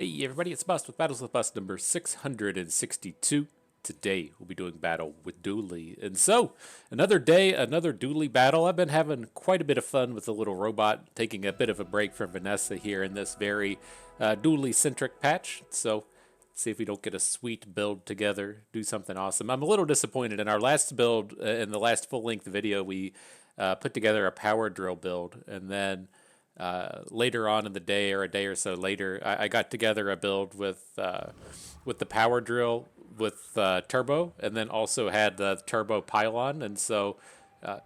Hey everybody, it's Bust with Battles with Bust number 662. Today we'll be doing battle with Dooley. And so, another day, another Dooley battle. I've been having quite a bit of fun with the little robot, taking a bit of a break from Vanessa here in this very Dooley-centric patch. So, see if we don't get a sweet build together, do something awesome. I'm a little disappointed. In our last build, in the last full-length video, we put together a power drill build, and then later on in the day or a day or so later, I got together a build with the power drill with turbo, and then also had the turbo pylon. And so,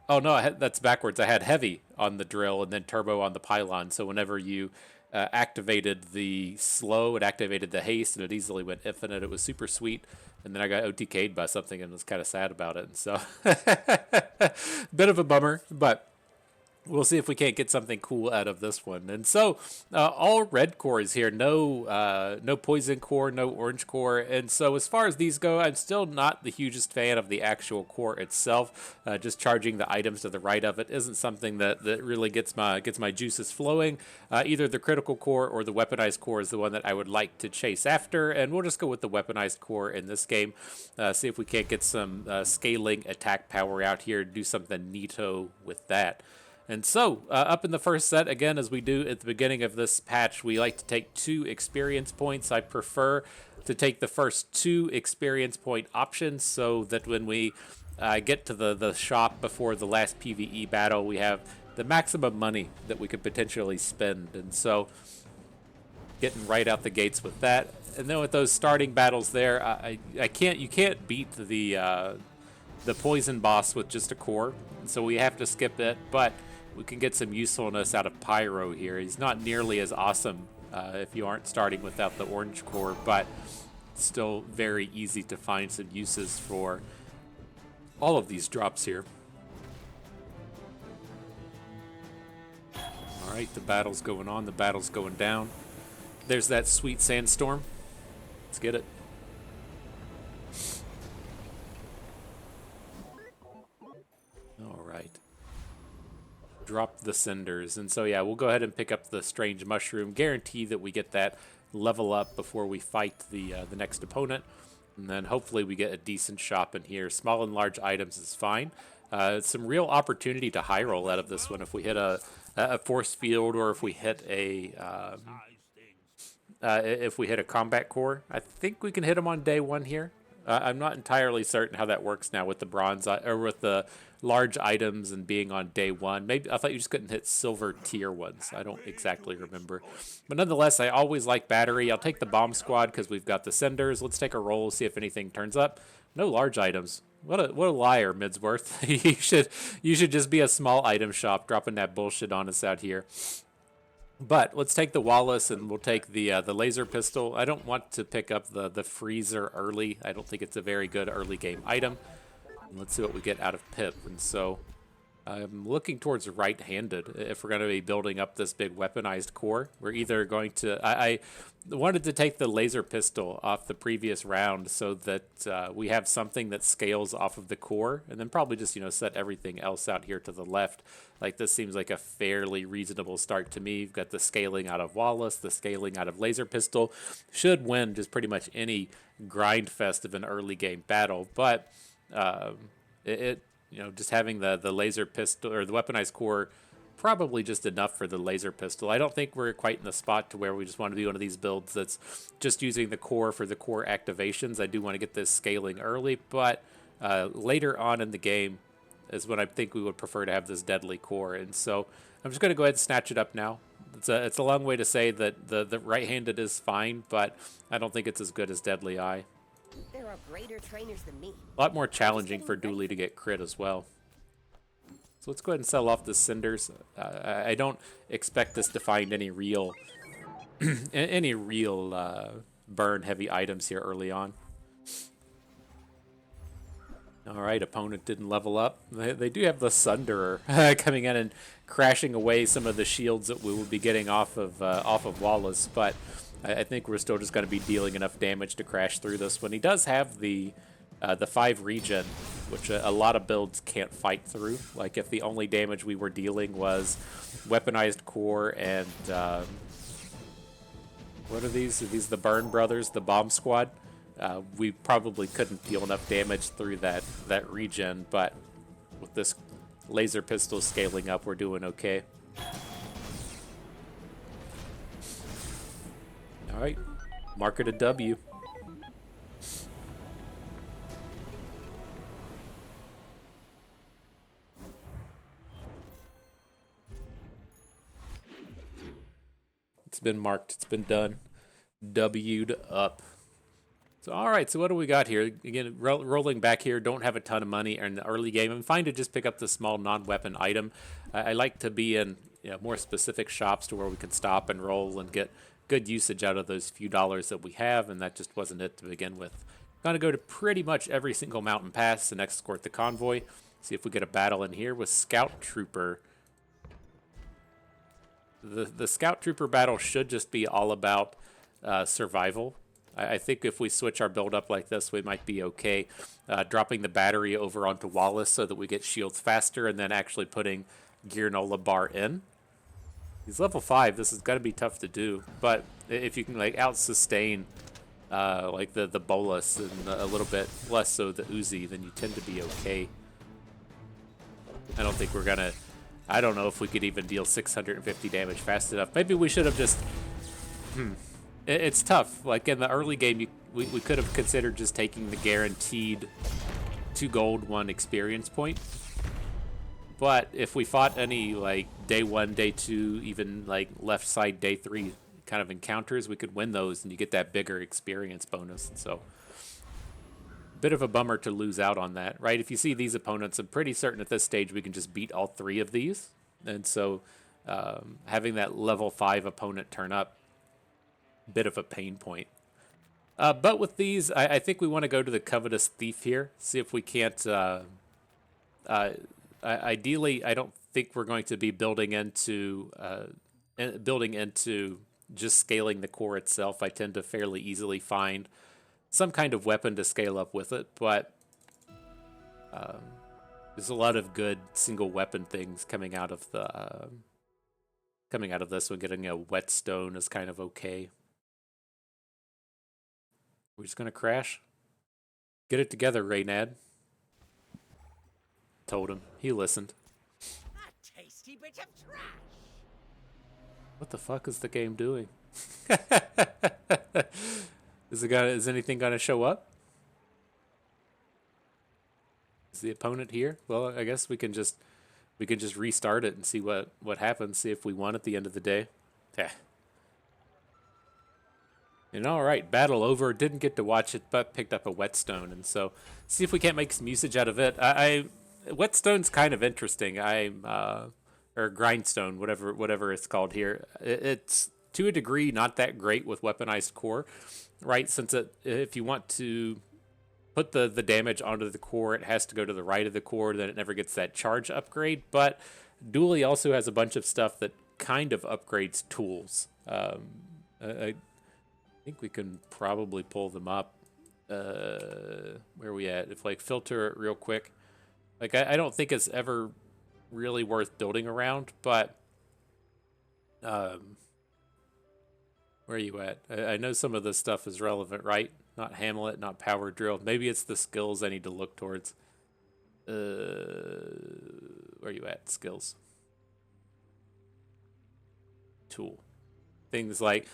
oh no, that's backwards. I had heavy on the drill and then turbo on the pylon. So whenever you activated the slow, it activated the haste, and it easily went infinite. It was super sweet. And then I got OTK'd by something and was kind of sad about it. And so, bit of a bummer, but we'll see if we can't get something cool out of this one. And so, all red cores here, no poison core, no orange core. And so, as far as these go, I'm still not the hugest fan of the actual core itself. Just charging the items to the right of it isn't something that really gets my juices flowing. Either the critical core or the weaponized core is the one that I would like to chase after. And we'll just go with the weaponized core in this game. See if we can't get some scaling attack power out here. Do something neato with that. And so, up in the first set, again, as we do at the beginning of this patch, we like to take 2 experience points. I prefer to take the first 2 experience point options so that when we get to the shop before the last PvE battle, we have the maximum money that we could potentially spend. And so, getting right out the gates with that. And then with those starting battles there, you can't beat the poison boss with just a core, so we have to skip it, but we can get some usefulness out of Pyro here. He's not nearly as awesome if you aren't starting without the orange core, but still very easy to find some uses for all of these drops here. Alright, the battle's going on, the battle's going down. There's that sweet sandstorm. Let's get it. Alright. Drop the cinders. And so, yeah, we'll go ahead and pick up the strange mushroom. Guarantee that we get that level up before we fight the next opponent. And then hopefully we get a decent shop in here. Small and large items is fine. Some real opportunity to high roll out of this one if we hit a force field, or if we hit a combat core. I think we can hit them on day 1 here. I'm not entirely certain how that works now with the bronze or with the large items and being on day 1. Maybe I thought you just couldn't hit silver tier ones. I don't exactly remember, but nonetheless, I always like battery. I'll take the bomb squad because we've got the cinders. Let's take a roll, see if anything turns up. No large items. What a liar, Midsworth. you should just be a small item shop, dropping that bullshit on us out here. But let's take the Wallace, and we'll take the laser pistol. I don't want to pick up the freezer early. I don't think it's a very good early game item. And let's see what we get out of Pip. And so I'm looking towards right-handed if we're going to be building up this big weaponized core. We're either going to... I wanted to take the laser pistol off the previous round so that we have something that scales off of the core, and then probably just, set everything else out here to the left. Like, this seems like a fairly reasonable start to me. You've got the scaling out of Wallace, the scaling out of laser pistol. Should win just pretty much any grind fest of an early game battle, but just having the laser pistol or the weaponized core, probably just enough for the laser pistol. I don't think we're quite in the spot to where we just want to be one of these builds that's just using the core for the core activations. I do want to get this scaling early, but later on in the game is when I think we would prefer to have this deadly core. And so I'm just going to go ahead and snatch it up now. It's a long way to say that the right-handed is fine, but I don't think it's as good as Deadly Eye. There are greater trainers than me. A lot more challenging for Dooley to get crit as well. So let's go ahead and sell off the cinders. I don't expect this to find any real burn heavy items here early on. All right, opponent didn't level up. They do have the Sunderer coming in and crashing away some of the shields that we will be getting off of Wallace, but I think we're still just going to be dealing enough damage to crash through this one. He does have the 5 regen, which a lot of builds can't fight through. Like, if the only damage we were dealing was weaponized core and What are these? Are these the Burn Brothers, the Bomb Squad? We probably couldn't deal enough damage through that regen, but with this laser pistol scaling up, we're doing okay. All right, mark it a W. It's been marked. It's been done. W'd up. So, all right. So, what do we got here? Again, rolling back here. Don't have a ton of money in the early game. I'm fine to just pick up the small non-weapon item. I like to be in more specific shops to where we can stop and roll and get good usage out of those few dollars that we have, and that just wasn't it to begin with. Gonna go to pretty much every single mountain pass and escort the convoy. See if we get a battle in here with Scout Trooper. The Scout Trooper battle should just be all about survival. I think if we switch our build up like this, we might be okay. Dropping the battery over onto Wallace so that we get shields faster, and then actually putting Gearnola Bar in. He's level 5. This is going to be tough to do, but if you can like out sustain like the bolus and a little bit less so the Uzi, then you tend to be okay. I don't think we're gonna. I don't know if we could even deal 650 damage fast enough. Maybe we should have just... It's tough. Like, in the early game, we could have considered just taking the guaranteed 2 gold, 1 experience point. But if we fought any, like, day 1, day 2, even, like, left side day 3 kind of encounters, we could win those, and you get that bigger experience bonus. And so... bit of a bummer to lose out on that, right? If you see these opponents, I'm pretty certain at this stage we can just beat all 3 of these. And so having that level 5 opponent turn up, bit of a pain point. But with these, I think we want to go to the Covetous Thief here, see if we can't... ideally, I don't think we're going to be building into just scaling the core itself. I tend to fairly easily find some kind of weapon to scale up with it, but there's a lot of good single weapon things coming out of the this one. Getting a whetstone is kind of okay. We're just gonna crash. Get it together, Raynad. Told him. He listened. A tasty bit of trash. What the fuck is the game doing? Is anything gonna show up? Is the opponent here? Well, I guess we can just restart it and see what happens. See if we won at the end of the day. Yeah. And all right, battle over. Didn't get to watch it, but picked up a whetstone, and so see if we can't make some usage out of it. Whetstone's kind of interesting. Or grindstone, whatever it's called here. It's to a degree not that great with weaponized core. Right, since if you want to put the damage onto the core, it has to go to the right of the core, then it never gets that charge upgrade. But Dooley also has a bunch of stuff that kind of upgrades tools. I think we can probably pull them up. Where are we at? If like filter it real quick. Like I don't think it's ever really worth building around, but where are you at? I know some of this stuff is relevant, right? Not Hamlet, not Power Drill. Maybe it's the skills I need to look towards. Where are you at? Skills. Tool. Things like,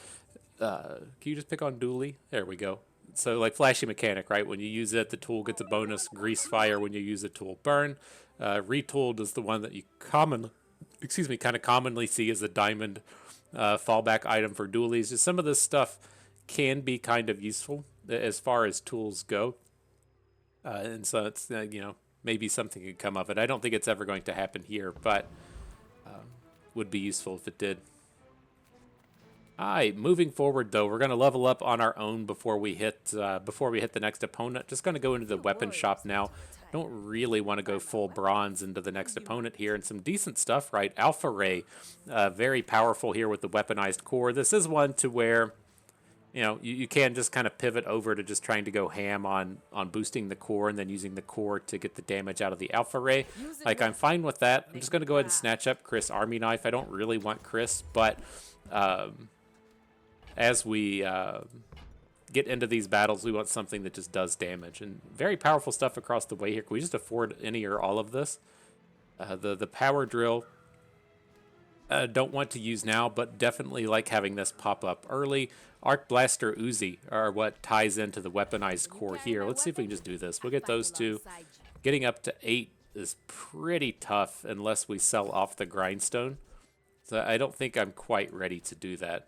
can you just pick on Dooley? There we go. So like flashy mechanic, right? When you use it, the tool gets a bonus. Grease fire when you use the tool. Burn. Retooled is the one that you kind of commonly see as a diamond fallback item for Doolies. Just some of this stuff can be kind of useful as far as tools go. And so it's, maybe something could come of it. I don't think it's ever going to happen here, but would be useful if it did. All right, moving forward though, we're going to level up on our own before we hit the next opponent. Just going to go into the weapon shop now. Don't really want to go full bronze into the next opponent here, and some decent stuff, right? Alpha Ray, very powerful here with the weaponized core. This is one to where, you can just kind of pivot over to just trying to go ham on boosting the core and then using the core to get the damage out of the Alpha Ray. Like, I'm fine with that. I'm just going to go ahead and snatch up Chris Army Knife. I don't really want Chris, but as we get into these battles, we want something that just does damage. And very powerful stuff across the way here. Can we just afford any or all of this? The power drill, don't want to use now, but definitely like having this pop up early. Arc Blaster, Uzi are what ties into the weaponized core here. Let's see if we can just do this. We'll get those two. Getting up to 8 is pretty tough unless we sell off the grindstone. So I don't think I'm quite ready to do that.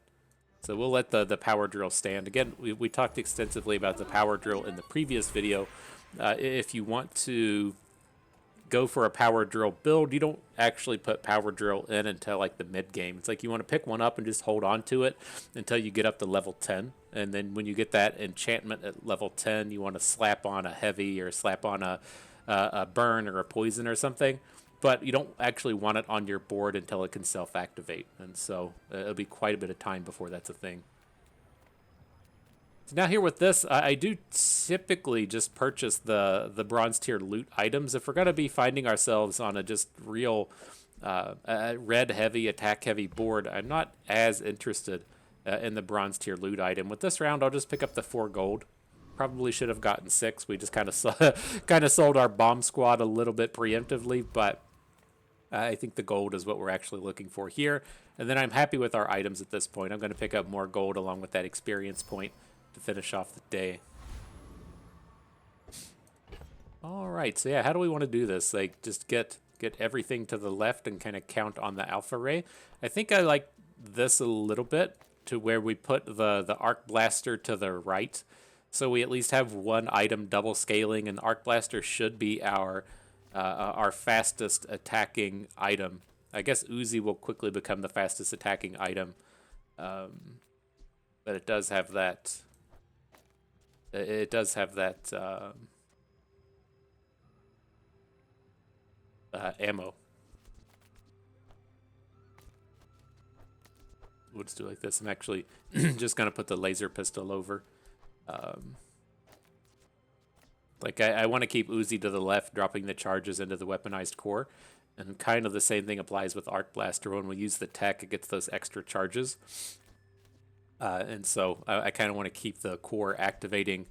So we'll let the power drill stand. Again, we talked extensively about the power drill in the previous video. If you want to go for a power drill build, you don't actually put power drill in until like the mid game. It's like you want to pick one up and just hold on to it until you get up to level 10. And then when you get that enchantment at level 10, you want to slap on a heavy or slap on a burn or a poison or something. But you don't actually want it on your board until it can self-activate. And so it'll be quite a bit of time before that's a thing. So now here with this, I do typically just purchase the bronze tier loot items. If we're going to be finding ourselves on a just real red heavy, attack heavy board, I'm not as interested in the bronze tier loot item. With this round, I'll just pick up the 4 gold. Probably should have gotten 6. We just kind of sold our bomb squad a little bit preemptively, but I think the gold is what we're actually looking for here. And then I'm happy with our items at this point. I'm going to pick up more gold along with that experience point to finish off the day. All right, so yeah, how do we want to do this? Like, just get everything to the left and kind of count on the alpha ray. I think I like this a little bit to where we put the arc blaster to the right. So we at least have one item double scaling, and the arc blaster should be our fastest attacking item. I guess Uzi will quickly become the fastest attacking item, but it does have that. It does have that ammo. We'll just do it like this. I'm actually just gonna put the laser pistol over. Like I want to keep Uzi to the left, dropping the charges into the weaponized core. And kind of the same thing applies with Arc Blaster. When we use the tech, it gets those extra charges. And so I kind of want to keep the core activating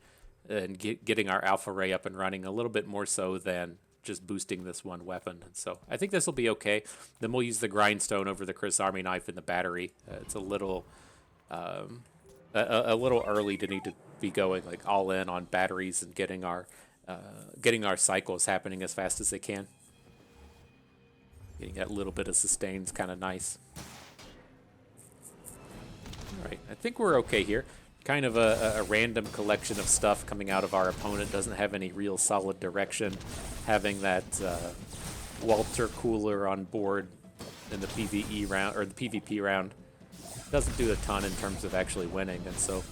and getting our alpha ray up and running a little bit more so than just boosting this one weapon. And so I think this will be okay. Then we'll use the grindstone over the Chris Army knife and the battery. It's a little early to need to be going like all in on batteries and getting our cycles happening as fast as they can. Getting that little bit of sustain is kind of nice. All right, I think we're okay here. Kind of a random collection of stuff coming out of our opponent. Doesn't have any real solid direction. Having that Walter cooler on board in the PvE round or the PvP round doesn't do a ton in terms of actually winning, and so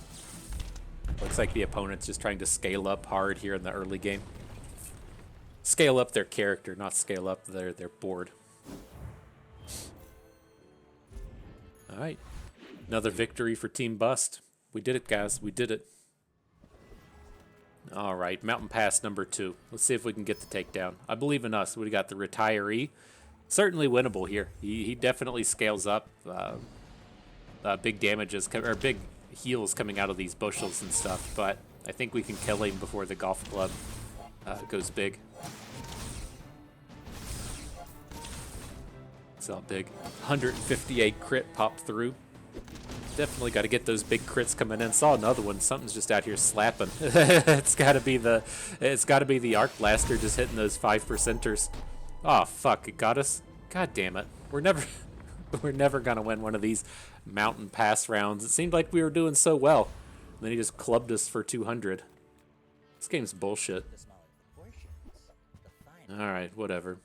looks like the opponent's just trying to scale up hard here in the early game. Scale up their character, not scale up their board. All right, another victory for Team Bust. We did it, guys. We did it. All right, Mountain Pass number 2. Let's see if we can get the takedown. I believe in us. We got the retiree. Certainly winnable here. He definitely scales up. Big damages or big heals coming out of these bushels and stuff, but I think we can kill him before the golf club goes big. It's all big. 158 crit popped through. Definitely got to get those big crits coming in. Saw another one. Something's just out here slapping. It's got to be the arc blaster just hitting those 5%ers. Oh fuck! It got us. God damn it! We're never gonna win one of these mountain pass rounds. It seemed like we were doing so well, and then he just clubbed us for 200. This game's bullshit. All right, whatever.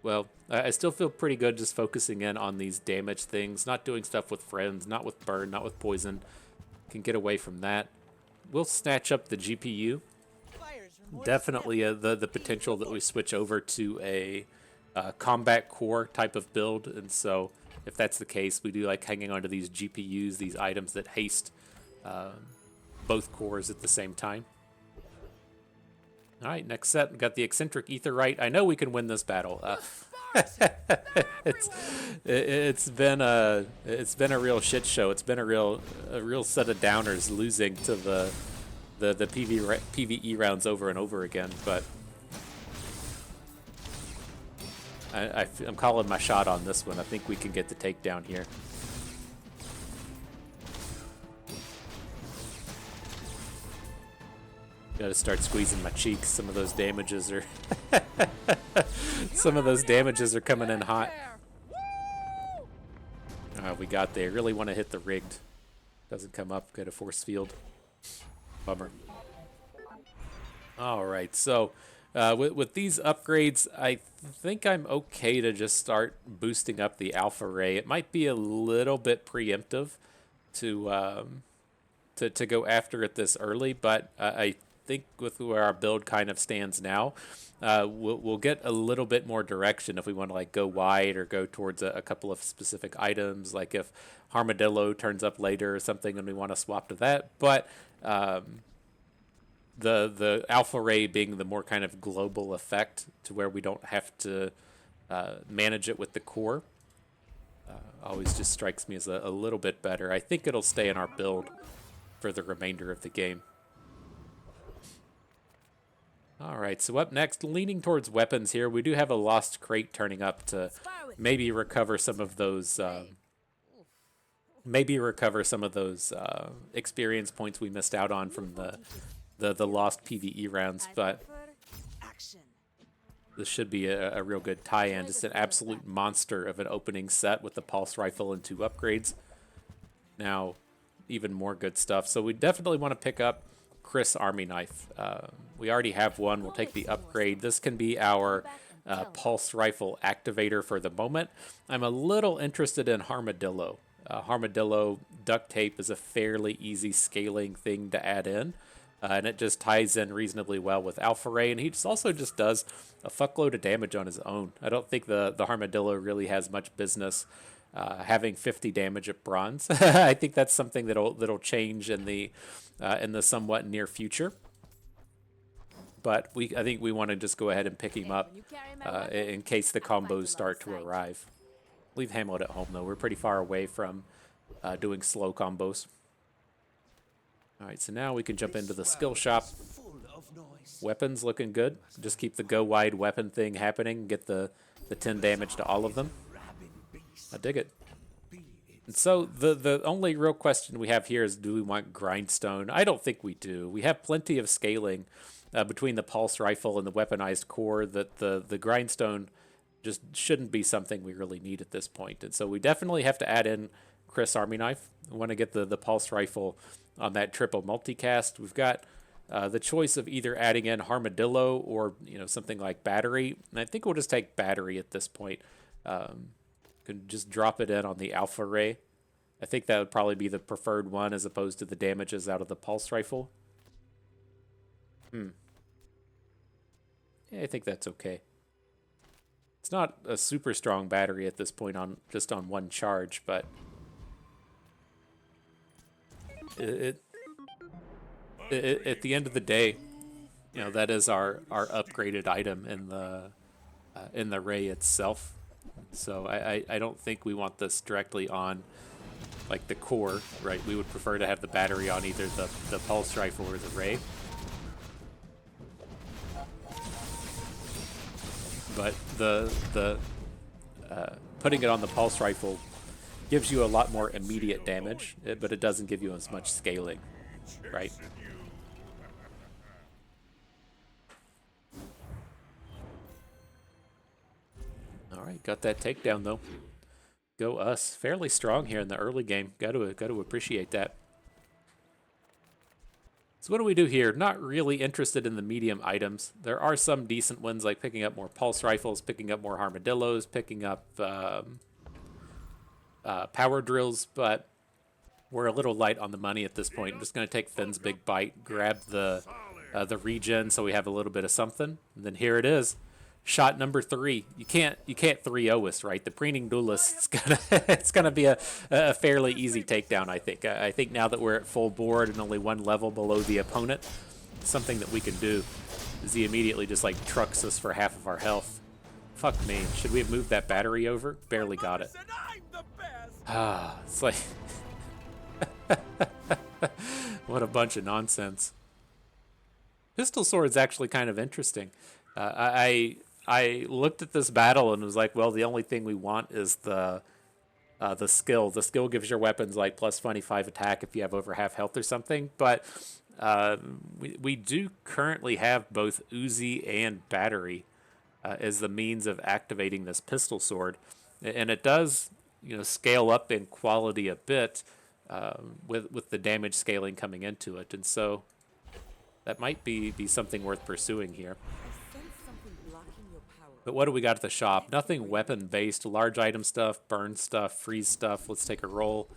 Well, I still feel pretty good just focusing in on these damage things, not doing stuff with friends, not with burn, not with poison. Can get away from that. We'll snatch up the GPU. Definitely the potential that we switch over to a combat core type of build, and so if that's the case, we do like hanging onto these GPUs, these items that haste both cores at the same time. All right, next set, we got the eccentric etherite. I know we can win this battle. It's been a real shit show. It's been a real set of downers losing to the PvE rounds over and over again. But I'm calling my shot on this one. I think we can get the takedown here. Gotta start squeezing my cheeks. Some of those damages are coming in hot. We got there. Really want to hit the rigged. Doesn't come up. Got a force field. Bummer. All right. So with these upgrades, I think I'm okay to just start boosting up the alpha ray. It might be a little bit preemptive to go after it this early, but I think with where our build kind of stands now, we'll get a little bit more direction if we want to like go wide or go towards a couple of specific items, like if Armadillo turns up later or something and we want to swap to that. But the alpha ray being the more kind of global effect to where we don't have to manage it with the core always just strikes me as a little bit better. I think it'll stay in our build for the remainder of the game. All right, so up next, leaning towards weapons here. We do have a lost crate turning up to maybe recover some of those experience points we missed out on from the lost PvE rounds, but this should be a real good tie-in. Just an absolute monster of an opening set with the pulse rifle and 2 upgrades. Now, even more good stuff. So we definitely want to pick up Chris Army Knife. We already have one. We'll take the upgrade. This can be our pulse rifle activator for the moment. I'm a little interested in Armadillo. Armadillo duct tape is a fairly easy scaling thing to add in. And it just ties in reasonably well with Alpha Ray, and he also just does a fuckload of damage on his own. I don't think the Armadillo really has much business having 50 damage at bronze. I think that's something that'll change in the somewhat near future. But I think we want to just go ahead and pick him up in case the combos start to arrive. Leave Hamlet at home though. We're pretty far away from doing slow combos. All right, so now we can jump into the skill shop. Weapons looking good. Just keep the go wide weapon thing happening. Get the 10 damage to all of them. I dig it. And so the only real question we have here is, do we want grindstone? I don't think we do. We have plenty of scaling between the pulse rifle and the weaponized core that the grindstone just shouldn't be something we really need at this point. And so we definitely have to add in Chris Army Knife. We want to get the pulse rifle on that triple multicast. We've got the choice of either adding in Armadillo or something like Battery. And I think we'll just take Battery at this point. Could just drop it in on the Alpha Ray. I think that would probably be the preferred one as opposed to the damages out of the pulse rifle. Yeah, I think that's okay. It's not a super strong battery at this point on one charge, but it at the end of the day, that is our upgraded item in the ray itself. So I don't think we want this directly on like the core, right? We would prefer to have the battery on either the pulse rifle or the ray. But the putting it on the pulse rifle gives you a lot more immediate damage, but it doesn't give you as much scaling, right? All right, got that takedown though. Go us. Fairly strong here in the early game. Got to appreciate that. So what do we do here? Not really interested in the medium items. There are some decent ones like picking up more pulse rifles, picking up more armadillos, picking up power drills, but we're a little light on the money at this point. I'm just going to take Finn's Big Bite, grab the regen so we have a little bit of something, and then here it is. Shot number 3. You can't 3-0 us, right? The preening duelist, it's gonna be a fairly easy takedown, I think. I think now that we're at full board and only one level below the opponent, something that we can do is he immediately just like trucks us for half of our health Fuck me. Should we have moved that battery over? Barely got it. Said I'm the best. Ah, it's like... What a bunch of nonsense. Pistol sword's actually kind of interesting. I looked at this battle and was like, well, the only thing we want is the skill. The skill gives your weapons like plus 25 attack if you have over half health or something. But we do currently have both Uzi and battery as the means of activating this pistol sword, and it does scale up in quality a bit with the damage scaling coming into it, and so that might be something worth pursuing here. But what do we got at the shop? Nothing weapon-based. Large item stuff, burn stuff, freeze stuff. Let's take a roll.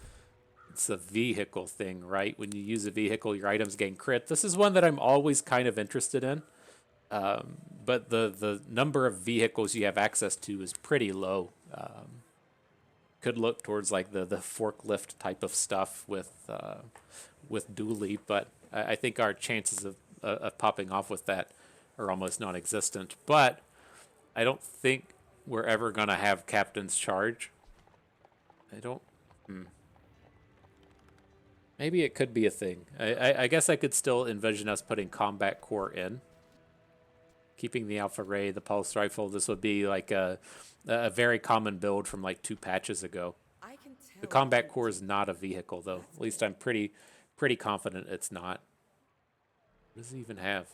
It's a vehicle thing, right? When you use a vehicle, your items gain crit. This is one that I'm always kind of interested in. But the number of vehicles you have access to is pretty low. Could look towards like the forklift type of stuff with Dooley, but I think our chances of popping off with that are almost non-existent. But I don't think we're ever going to have Captain's Charge. I don't... Maybe it could be a thing. I guess I could still envision us putting Combat Core in. Keeping the Alpha Ray, the Pulse Rifle. This would be like a very common build from like 2 patches ago. The Combat Core is not a vehicle, though. At least I'm pretty confident it's not. What does it even have?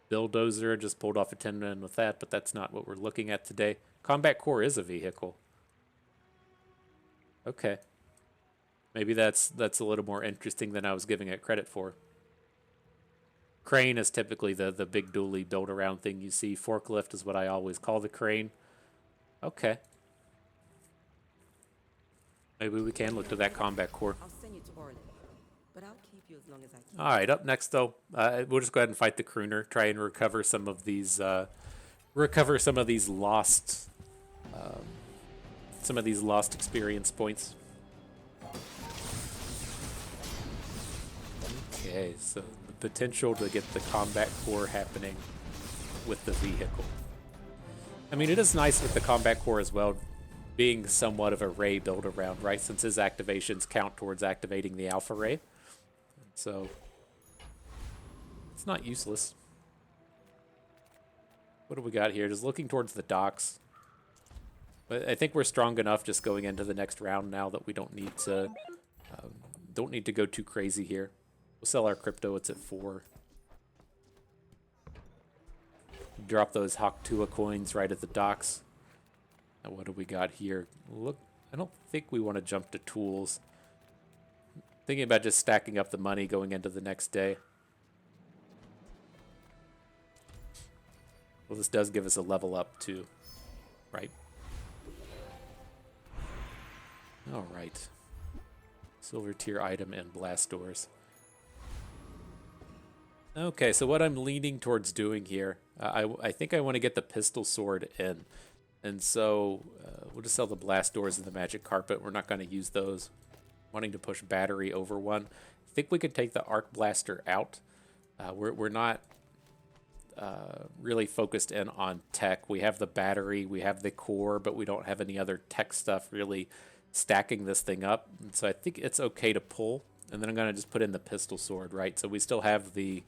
Bulldozer, just pulled off a 10-man with that, but that's not what we're looking at today. Combat Core is a vehicle. Okay. Maybe that's a little more interesting than I was giving it credit for. Crane is typically the big dually build-around thing you see. Forklift is what I always call the crane. Okay. Maybe we can look to that Combat Core. I'll send you to Orly, but I'll keep you as long as I can. All right, up next though, we'll just go ahead and fight the crooner. Try and recover some of these lost experience points. Okay, so the potential to get the Combat Core happening with the vehicle. I mean, it is nice with the Combat Core as well, being somewhat of a Ray build around, right? Since his activations count towards activating the Alpha Ray. So, it's not useless. What do we got here? Just looking towards the docks. But I think we're strong enough just going into the next round now that we don't need to go too crazy here. We'll sell our crypto. It's at 4. Drop those Hawktua coins right at the docks. Now what do we got here? Look, I don't think we want to jump to tools. Thinking about just stacking up the money going into the next day. Well, this does give us a level up too, right? All right. Silver tier item and blast doors. Okay, so what I'm leaning towards doing here, I think I want to get the pistol sword in. And so we'll just sell the blast doors and the magic carpet. We're not going to use those. Wanting to push battery over one. I think we could take the arc blaster out. We're not really focused in on tech. We have the battery, we have the core, but we don't have any other tech stuff really stacking this thing up. And so I think it's okay to pull. And then I'm going to just put in the pistol sword, right? So we still have the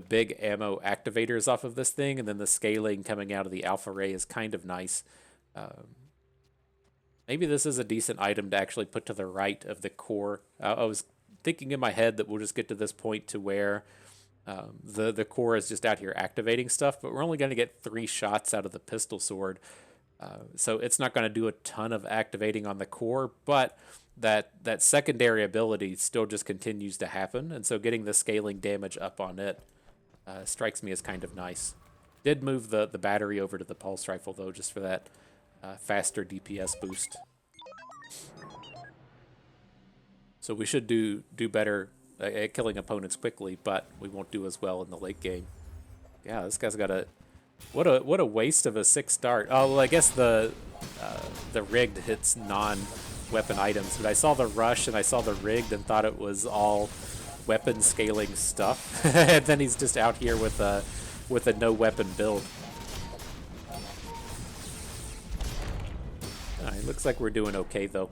big ammo activators off of this thing, and then the scaling coming out of the Alpha Ray is kind of nice. Maybe this is a decent item to actually put to the right of the core. I was thinking in my head that we'll just get to this point to where the core is just out here activating stuff, but we're only going to get 3 shots out of the pistol sword. So it's not going to do a ton of activating on the core, but that secondary ability still just continues to happen, and so getting the scaling damage up on it strikes me as kind of nice. Did move the battery over to the pulse rifle though, just for that faster DPS boost. So we should do better at killing opponents quickly, but we won't do as well in the late game. Yeah, this guy's got a what a waste of a 6 start. Oh well, I guess the rigged hits non-weapon items, but I saw the rush and I saw the rigged and thought it was all weapon scaling stuff, and then he's just out here with a no weapon build. Alright, looks like we're doing okay though.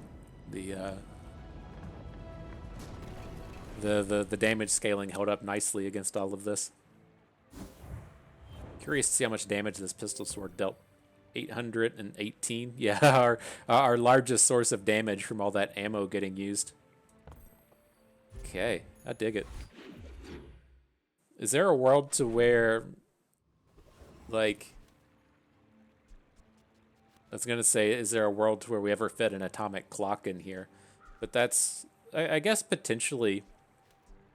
The damage scaling held up nicely against all of this. Curious to see how much damage this pistol sword dealt. 818. Yeah, our largest source of damage from all that ammo getting used. Okay, I dig it. Is there a world to where, like, I was gonna say, is there a world to where we ever fit an atomic clock in here? But that's, I guess potentially,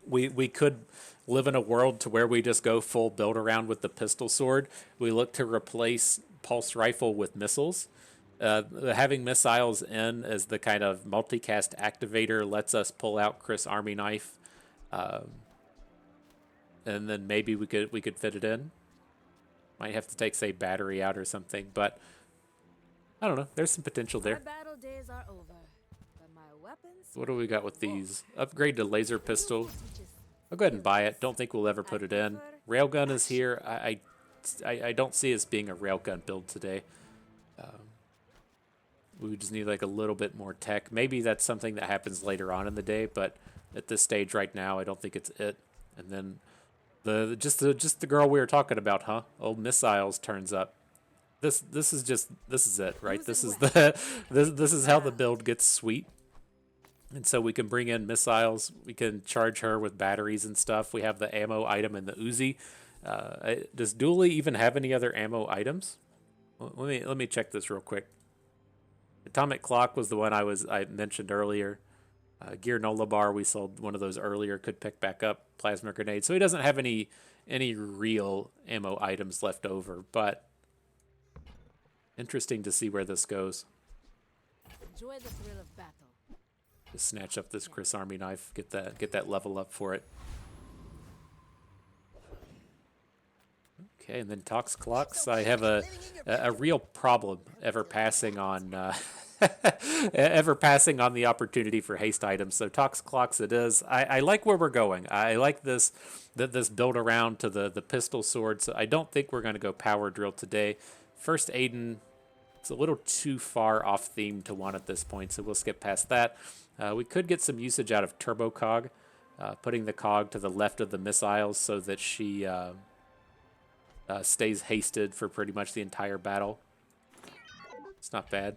we could live in a world to where we just go full build around with the pistol sword. We look to replace pulse rifle with missiles. Having missiles in as the kind of multicast activator lets us pull out Chris Army Knife, and then maybe we could fit it in. Might have to take, say, battery out or something, but I don't know. There's some potential there. Battle days are over, but my weapons. What do we got with these? Upgrade to laser pistol. I'll go ahead and buy it. Don't think we'll ever put it in. Railgun is here. I don't see us being a railgun build today. We just need like a little bit more tech. Maybe that's something that happens later on in the day, but at this stage right now, I don't think it's it. And then just the girl we were talking about, huh? Old Missiles turns up. This is it, right? This is this is how the build gets sweet. And so we can bring in missiles. We can charge her with batteries and stuff. We have the ammo item and the Uzi. Does Dooley even have any other ammo items? Let me check this real quick. Atomic Clock was the one I mentioned earlier. Gear Nola Bar, we sold one of those earlier. Could pick back up. Plasma Grenade. So he doesn't have any real ammo items left over. But interesting to see where this goes. Enjoy the thrill of battle. Just snatch up this Chris Army Knife. Get that level up for it. Okay, and then Tox Clocks. I have a real problem ever passing on the opportunity for haste items. So Tox Clocks it is. I like where we're going. I like this build around to the pistol sword. So I don't think we're going to go power drill today. First Aiden, it's a little too far off theme to want at this point, so we'll skip past that. We could get some usage out of Turbo Cog, putting the cog to the left of the missiles so that she stays hasted for pretty much the entire battle. It's not bad.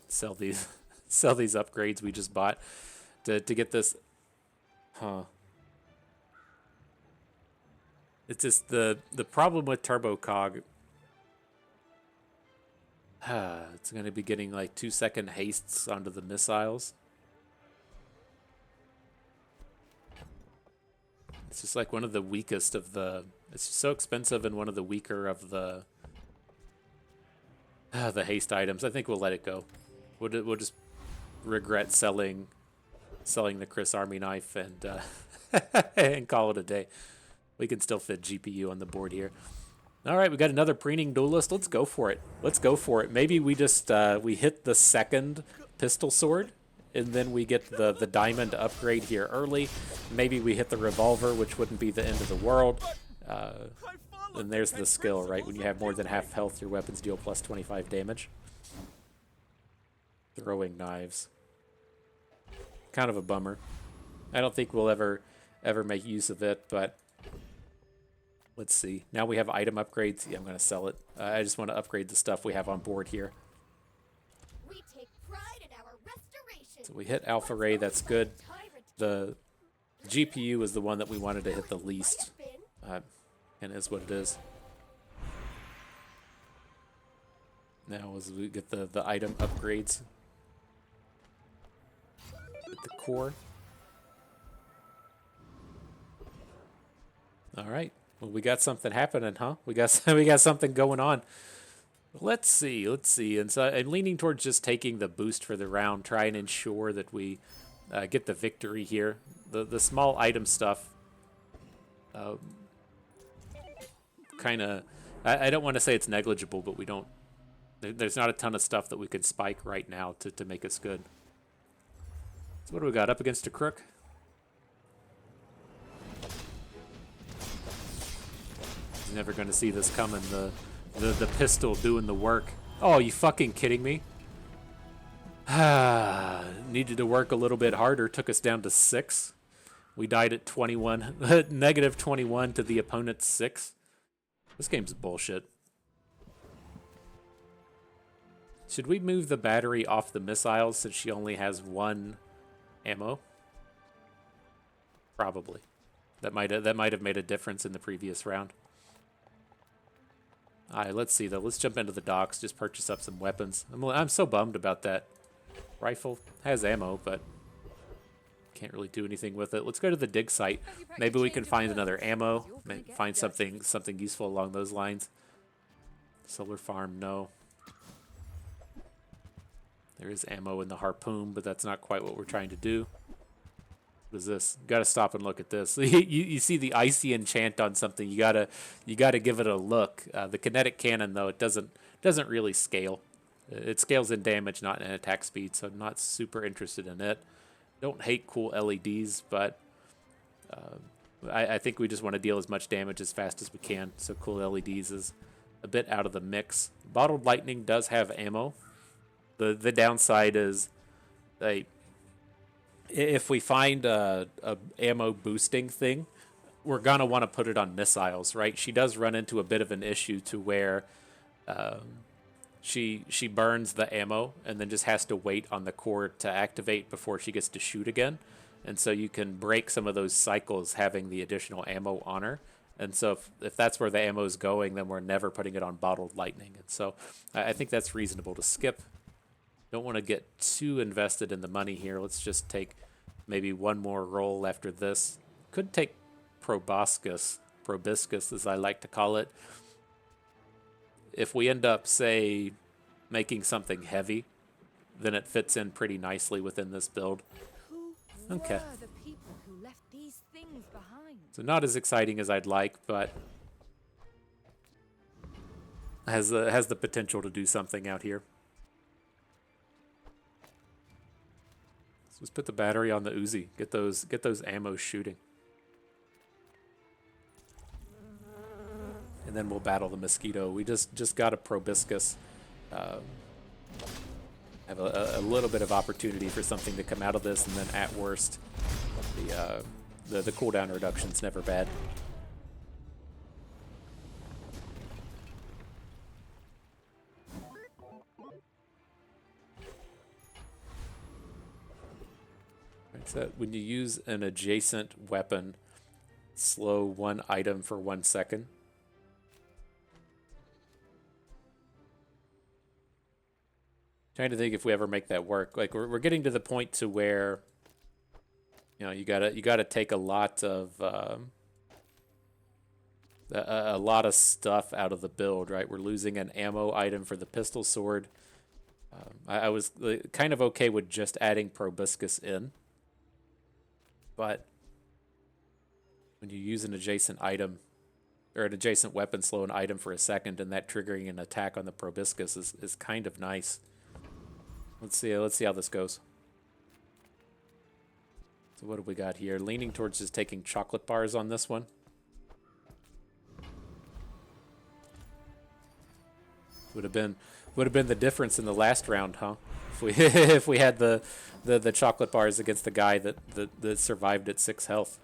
Sell these upgrades we just bought to get this. Huh. It's just the problem with Turbo Cog. It's going to be getting like 2-second hastes onto the missiles. It's just like one of the weakest of the. It's so expensive and one of the weaker of the haste items. I think we'll let it go. We'll just regret selling the Chris Army Knife and and call it a day. We can still fit GPU on the board here. All right, we got another preening duelist. Let's go for it. Maybe we just we hit the second pistol sword, and then we get the diamond upgrade here early. Maybe we hit the revolver, which wouldn't be the end of the world. And there's the skill, right? When you have more than half health, your weapons deal plus 25 damage. Throwing knives. Kind of a bummer. I don't think we'll ever make use of it, but let's see. Now we have item upgrades. Yeah, I'm going to sell it. I just want to upgrade the stuff we have on board here. We take pride in our restoration. So we hit Alpha Ray. That's good. The GPU is the one that we wanted to hit the least. And is what it is. Now as we get the item upgrades. Get the core. All right. Well, we got something happening, huh? We got something going on. Let's see. And so I'm leaning towards just taking the boost for the round, try and ensure that we get the victory here. The small item stuff, kind of. I don't want to say it's negligible, but we don't. There's not a ton of stuff that we could spike right now to make us good. So what do we got up against a crook? He's never going to see this coming. The pistol doing the work. Oh, you fucking kidding me? Needed to work a little bit harder. Took us down to 6. We died at 21. Negative 21 to the opponent's 6. This game's bullshit. Should we move the battery off the missiles since she only has 1 ammo? Probably. That might have made a difference in the previous round. Alright, let's see though. Let's jump into the docks. Just purchase up some weapons. I'm so bummed about that. Rifle has ammo, but can't really do anything with it. Let's go to the dig site. Maybe we can find another ammo. Find something useful along those lines. Solar farm, no. There is ammo in the harpoon, but that's not quite what we're trying to do. What is this? You gotta stop and look at this. you see the icy enchant on something. You gotta give it a look. The kinetic cannon though, it doesn't really scale. It scales in damage, not in attack speed, so I'm not super interested in it. Don't hate cool LEDs, but I think we just want to deal as much damage as fast as we can. So cool LEDs is a bit out of the mix. Bottled lightning does have ammo. The downside is, if we find a ammo boosting thing, we're gonna want to put it on missiles, right? She does run into a bit of an issue to where she burns the ammo and then just has to wait on the core to activate before she gets to shoot again. And so you can break some of those cycles having the additional ammo on her. And so if that's where the ammo is going, then we're never putting it on bottled lightning. And so I think that's reasonable to skip. Don't want to get too invested in the money here. Let's just take maybe one more roll after this. Could take proboscis as I like to call it. If we end up, say, making something heavy, then it fits in pretty nicely within this build. Okay. Were the people who left these things behind? So not as exciting as I'd like, but has the potential to do something out here. So let's put the battery on the Uzi. Get those ammo shooting. And then we'll battle the mosquito. We just got a proboscis. Have a little bit of opportunity for something to come out of this, and then at worst, the cooldown reduction's never bad. Right, so when you use an adjacent weapon, slow one item for 1 second. Trying to think if we ever make that work. Like we're getting to the point to where, you know, you gotta take a lot of stuff out of the build, right? We're losing an ammo item for the pistol sword. I was kind of okay with just adding proboscis in, but when you use an adjacent item or an adjacent weapon, slow an item for a second, and that triggering an attack on the proboscis is kind of nice. Let's see how this goes. So what do we got here? Leaning towards just taking chocolate bars on this one. Would have been the difference in the last round, huh? If we if we had the chocolate bars against the guy that survived at 6 health.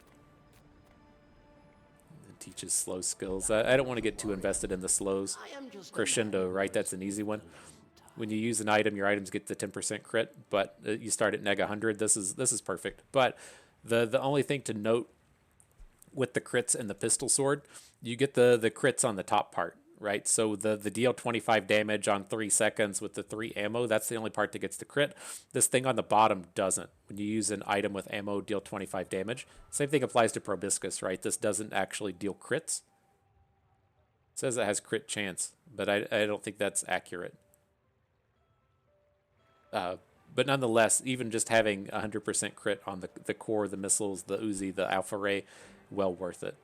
It teaches slow skills. I don't want to get too invested in the slows. Crescendo, right? That's an easy one. When you use an item, your items get the 10% crit, but you start at neg 100. This is perfect. But the only thing to note with the crits and the pistol sword, you get the crits on the top part, right? So the deal 25 damage on 3 seconds with the 3 ammo, that's the only part that gets the crit. This thing on the bottom doesn't. When you use an item with ammo, deal 25 damage. Same thing applies to proboscis, right? This doesn't actually deal crits. It says it has crit chance, but I don't think that's accurate. But nonetheless, even just having 100% crit on the core, the missiles, the Uzi, the Alpha Ray, well worth it.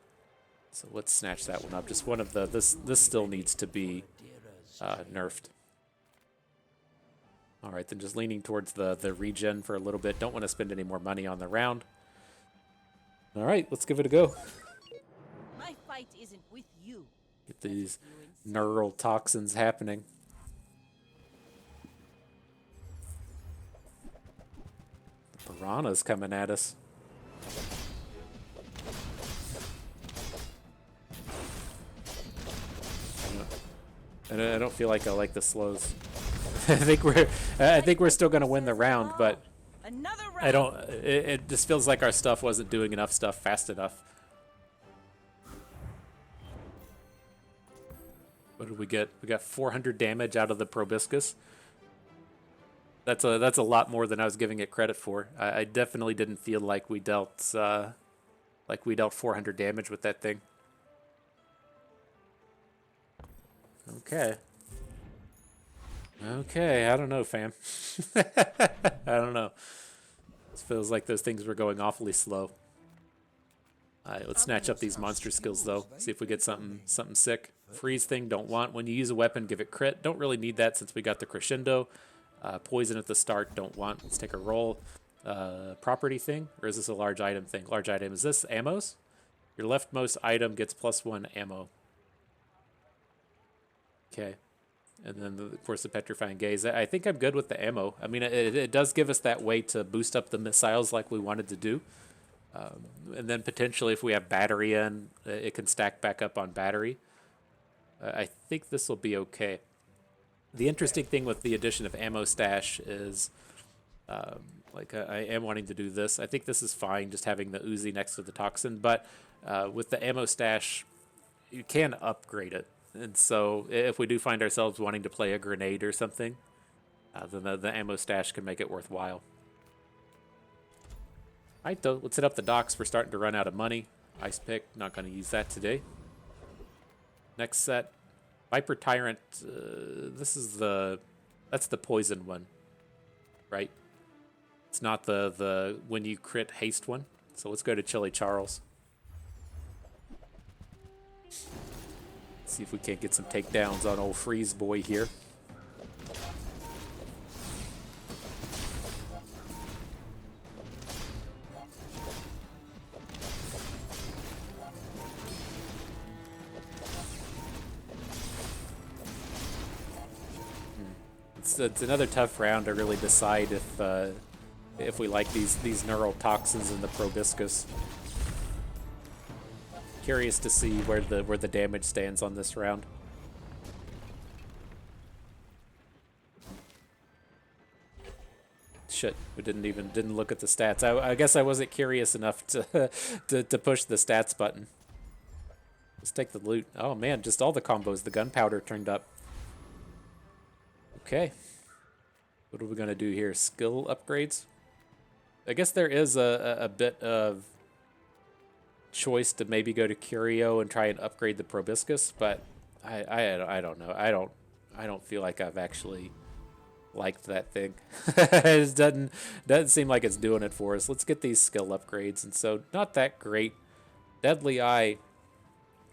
So let's snatch that one up. Just one of this still needs to be nerfed. All right, then just leaning towards the regen for a little bit. Don't want to spend any more money on the round. All right, let's give it a go. My fight isn't with you. Get these neural toxins happening. The piranha's coming at us. And I don't feel like I like the slows. I think we're still gonna win the round, but Another round. I don't. It just feels like our stuff wasn't doing enough stuff fast enough. What did we get? We got 400 damage out of the proboscis. That's a lot more than I was giving it credit for. I definitely didn't feel like we dealt 400 damage with that thing. Okay. Okay, I don't know, fam. I don't know. It feels like those things were going awfully slow. Alright, let's snatch up these monster skills, though. See if we get something sick. Freeze thing, don't want. When you use a weapon, give it crit. Don't really need that since we got the crescendo. Poison at the start, don't want. Let's take a roll. Property thing, or is this a large item thing? Large item. Is this ammos? Your leftmost item gets +1 ammo. Okay. And then, of course, the Petrifying Gaze. I think I'm good with the ammo. I mean, it does give us that way to boost up the missiles like we wanted to do. And then potentially if we have battery in, it can stack back up on battery. I think this will be okay. The interesting thing with the addition of ammo stash is, I am wanting to do this. I think this is fine, just having the Uzi next to the toxin. But with the ammo stash, you can upgrade it. And so if we do find ourselves wanting to play a grenade or something, then the ammo stash can make it worthwhile. All right, though, let's hit up the docks. We're starting to run out of money. Ice pick, not going to use that today. Next set, Viper Tyrant. That's the poison one, right? It's not the when you crit haste one. So let's go to Chili Charles. See if we can't get some takedowns on old Freeze Boy here. It's another tough round to really decide if we like these neural toxins in the proboscis. Curious to see where the damage stands on this round. Shit, we didn't look at the stats. I guess I wasn't curious enough to to push the stats button. Let's take the loot. Oh man, just all the combos. The gunpowder turned up. Okay. What are we gonna do here? Skill upgrades? I guess there is a bit of choice to maybe go to Curio and try and upgrade the proboscis, but I don't know. I don't feel like I've actually liked that thing. It doesn't seem like it's doing it for us. Let's get these skill upgrades, and so not that great. Deadly Eye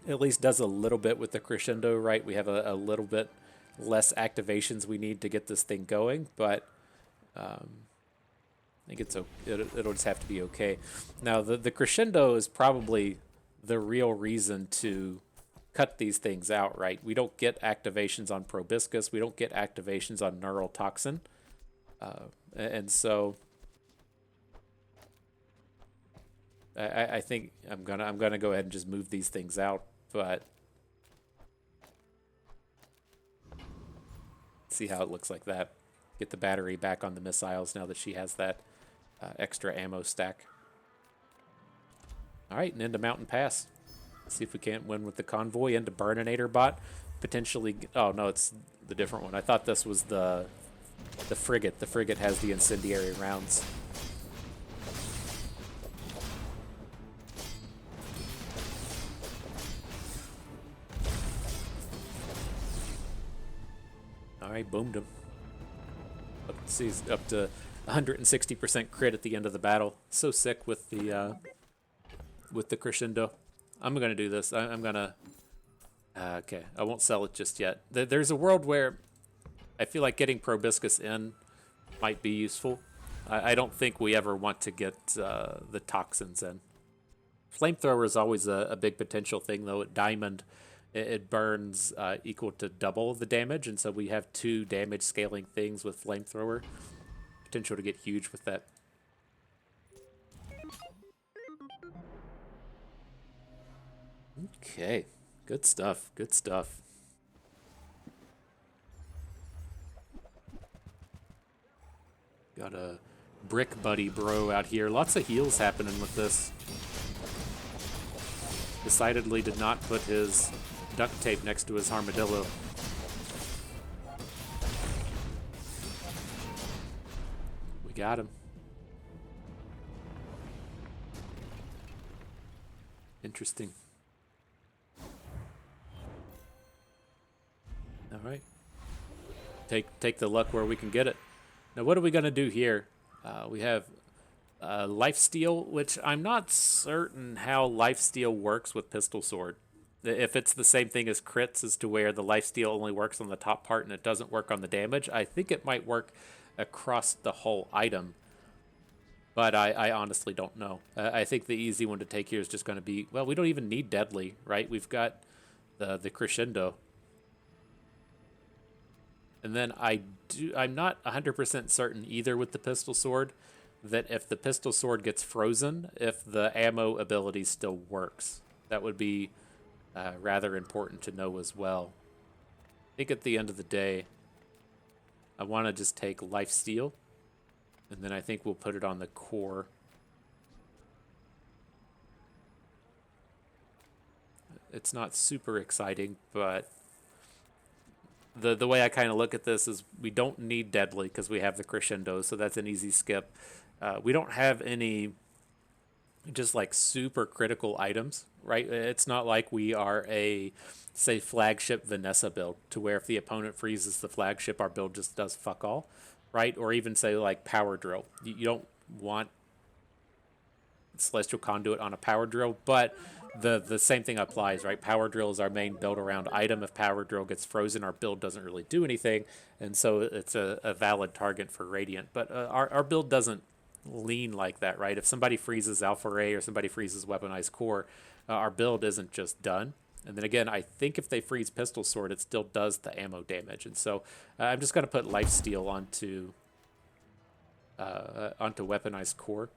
at least does a little bit with the crescendo, right? We have a little bit less activations we need to get this thing going, but I think it'll just have to be okay. Now, the crescendo is probably the real reason to cut these things out, right? We don't get activations on proboscis. We don't get activations on neural toxin. And so I think I'm gonna go ahead and just move these things out, but see how it looks like that. Get the battery back on the missiles now that she has that extra ammo stack. All right, and into Mountain Pass. See if we can't win with the convoy. Into Burninator bot. Potentially. Oh no, it's the different one. I thought this was the frigate. The frigate has the incendiary rounds. All right, boomed him. Up to 160% crit at the end of the battle. So sick with the crescendo. I'm gonna do this. I'm gonna. Okay, I won't sell it just yet. There's a world where I feel like getting proboscis in might be useful. I don't think we ever want to get the toxins in. Flamethrower is always a big potential thing, though. At Diamond, it burns equal to double the damage, and so we have 2 damage scaling things with Flamethrower. Potential to get huge with that. Okay, good stuff, good stuff. Got a brick buddy bro out here. Lots of heals happening with this. Decidedly did not put his duct tape next to his armadillo. We got him. Interesting. All right. Take the luck where we can get it. Now, what are we going to do here? We have lifesteal, which I'm not certain how lifesteal works with pistol sword. If it's the same thing as crits, as to where the lifesteal only works on the top part and it doesn't work on the damage, I think it might work across the whole item. But I honestly don't know. I think the easy one to take here is just going to be, well, we don't even need deadly, right? We've got the crescendo. And then I'm not 100% certain either with the pistol sword that if the pistol sword gets frozen, if the ammo ability still works. That would be rather important to know as well. I think at the end of the day, I want to just take lifesteal, and then I think we'll put it on the core. It's not super exciting, but the way I kind of look at this is we don't need deadly because we have the crescendo, so that's an easy skip. We don't have any just like super critical items, right? It's not like we are a, say, flagship Vanessa build to where if the opponent freezes the flagship, our build just does fuck all, right? Or even say like power drill. You don't want Celestial Conduit on a power drill, but the same thing applies, right? Power drill is our main build around item. If power drill gets frozen, our build doesn't really do anything, and so it's a valid target for Radiant. But our build doesn't lean like that, right? If somebody freezes Alpha Ray or somebody freezes Weaponized Core, our build isn't just done. And then again, I think if they freeze Pistol Sword, it still does the ammo damage. And so I'm just going to put Lifesteal onto Weaponized Core.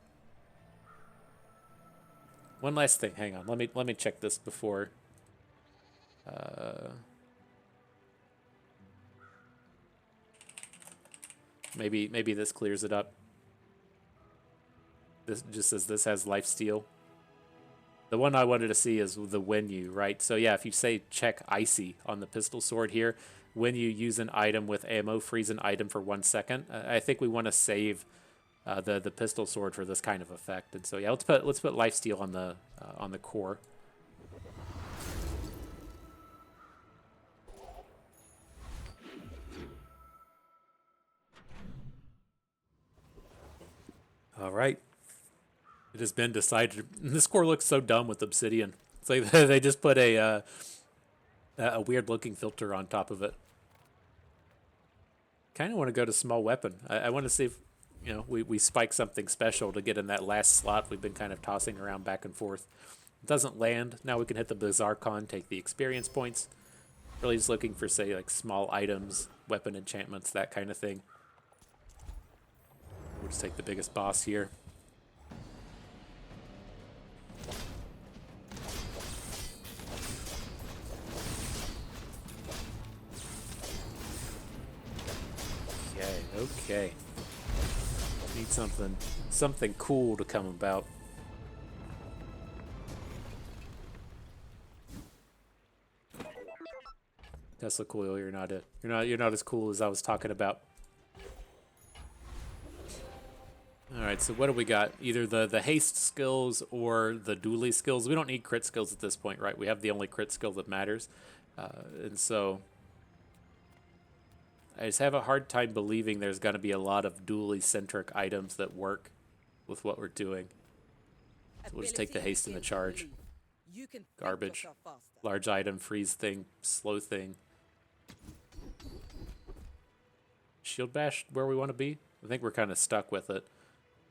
One last thing, hang on. Let me check this before. Maybe this clears it up. This just says this has lifesteal. The one I wanted to see is the when you, right? So yeah, if you say check icy on the pistol sword here, when you use an item with ammo, freeze an item for 1 second. I think we want to save the pistol sword for this kind of effect. And so yeah, let's put lifesteal on the core. All right. It has been decided. This core looks so dumb with obsidian. It's like they just put a weird looking filter on top of it. Kind of want to go to small weapon. I want to see if we spike something special to get in that last slot we've been kind of tossing around back and forth. It doesn't land. Now we can hit the Bazaar con, take the experience points. Really just looking for, say, like small items, weapon enchantments, that kind of thing. We'll just take the biggest boss here. Okay. Need something cool to come about. Tesla coil, you're not as cool as I was talking about. All right, so what do we got? Either the haste skills or the Dooley skills. We don't need crit skills at this point, right? We have the only crit skill that matters, and so I just have a hard time believing there's going to be a lot of Dooley-centric items that work with what we're doing. So we'll just take the haste and the charge. Garbage. Large item, freeze thing, slow thing. Shield bash where we want to be. I think we're kind of stuck with it.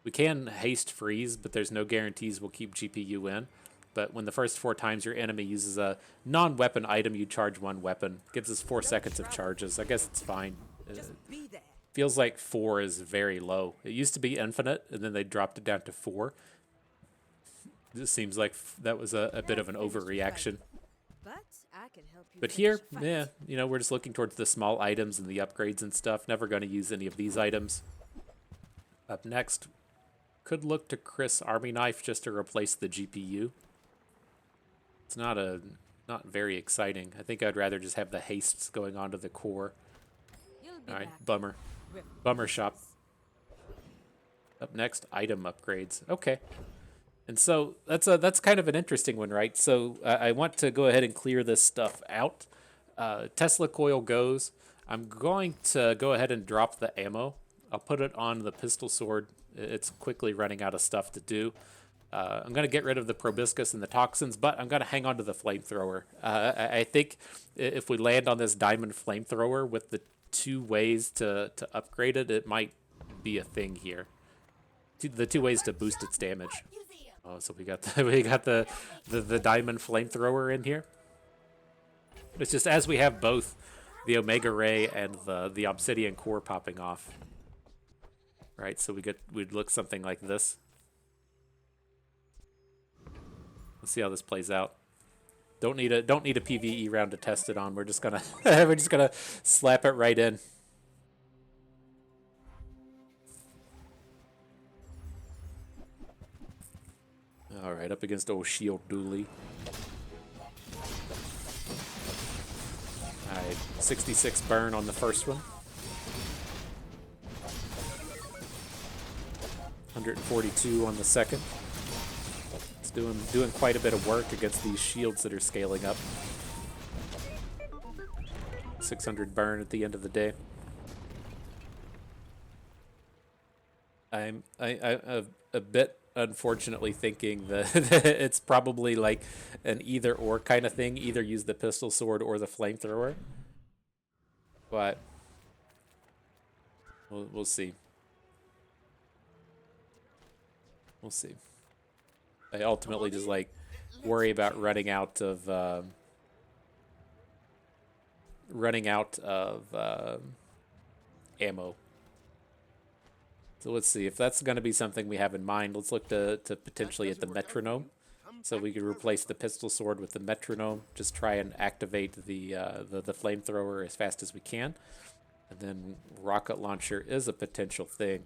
We can haste freeze, but there's no guarantees we'll keep GPU in. But when the first 4 times your enemy uses a non-weapon item, you charge 1 weapon. Gives us 4 seconds of charges. I guess it's fine. Just be there. Feels like 4 is very low. It used to be infinite, and then they dropped it down to 4. This seems like that was a bit of an overreaction. But I can help you. But finish here, the fight. yeah, you know, we're just looking towards the small items and the upgrades and stuff. Never going to use any of these items. Up next, could look to Chris Army Knife just to replace the GPU. It's not very exciting. I think I'd rather just have the hastes going onto the core. You'll be All right, back. bummer. Bummer shop. Up next, item upgrades. Okay. And so that's kind of an interesting one, right? So I want to go ahead and clear this stuff out. Tesla coil goes. I'm going to go ahead and drop the ammo. I'll put it on the pistol sword. It's quickly running out of stuff to do. I'm going to get rid of the proboscis and the toxins, but I'm going to hang on to the flamethrower. I think if we land on this diamond flamethrower with the 2 ways to upgrade it, it might be a thing here. The 2 ways to boost its damage. Oh, so we got the diamond flamethrower in here. It's just as we have both the Omega Ray and the obsidian core popping off. Right, so we'd look something like this. Let's see how this plays out. Don't need a PvE round to test it on. We're just gonna slap it right in. All right, up against old Shield Dooley. All right, 66 burn on the first one. 142 on the second. It's doing quite a bit of work against these shields that are scaling up. 600 burn at the end of the day. I'm a bit unfortunately thinking that it's probably like an either or kind of thing. Either use the pistol sword or the flamethrower. But we'll see. We'll see. I ultimately just like worry about running out of ammo. So let's see if that's going to be something we have in mind. Let's look to potentially at the metronome. So we could replace the pistol sword with the metronome. Just try and activate the flamethrower as fast as we can. And then rocket launcher is a potential thing.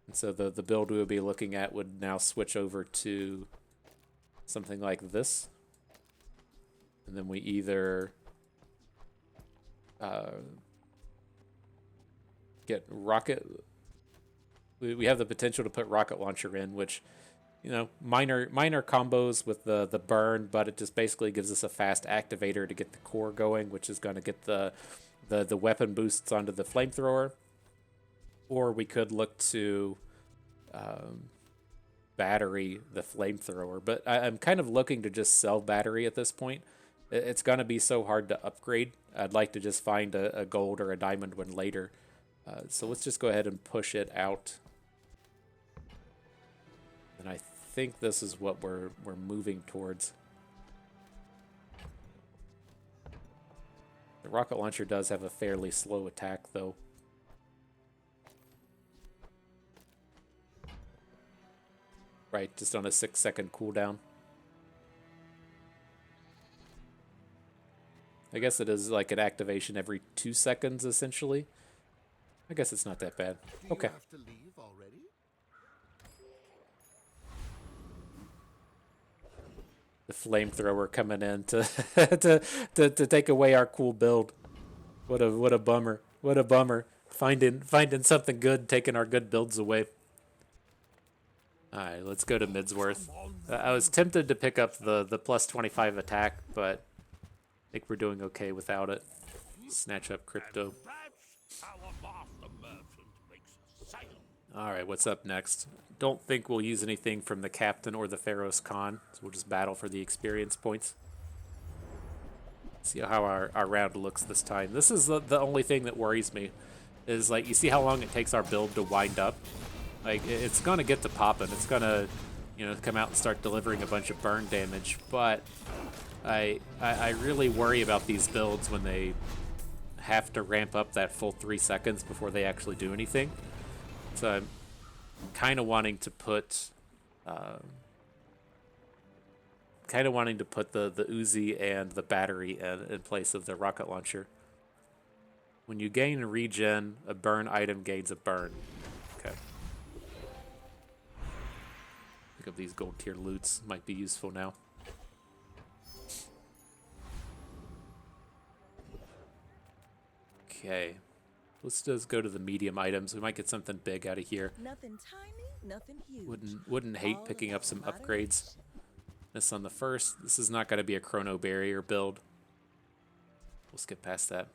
And so the build we would be looking at would now switch over to something like this. And then we either get rocket... We have the potential to put rocket launcher in, which, you know, minor combos with the burn, but it just basically gives us a fast activator to get the core going, which is going to get the weapon boosts onto the flamethrower. Or we could look to battery the flamethrower, but I'm kind of looking to just sell battery at this point. It's going to be so hard to upgrade. I'd like to just find a gold or a diamond one later. So let's just go ahead and push it out. And I think this is what we're moving towards. The rocket launcher does have a fairly slow attack, though. Right, just on a 6-second cooldown. I guess it is like an activation every 2 seconds, essentially. I guess it's not that bad. Okay. Do you have to leave already? The flamethrower coming in to to take away our cool build. What a bummer. What a bummer. Finding something good, taking our good builds away. Alright, let's go to Midsworth. I was tempted to pick up the plus 25 attack, but I think we're doing okay without it. Snatch up crypto. Alright, what's up next? Don't think we'll use anything from the Captain or the Pharaoh's Khan, so we'll just battle for the experience points. See how our round looks this time. This is the only thing that worries me. is like, you see how long it takes our build to wind up? Like, it's gonna get to popping. It's gonna, you know, come out and start delivering a bunch of burn damage, but I really worry about these builds when they have to ramp up that full 3 seconds before they actually do anything. So I'm kind of wanting to put the Uzi and the battery in place of the rocket launcher. When you gain a regen, a burn item gains a burn. Okay. Pick up these gold tier loots. Might be useful now. Okay. Let's just go to the medium items. We might get something big out of here. Nothing tiny, nothing huge. Wouldn't hate All picking up about some moderation. upgrades. This on the first. This is not going to be a chrono barrier build. We'll skip past that.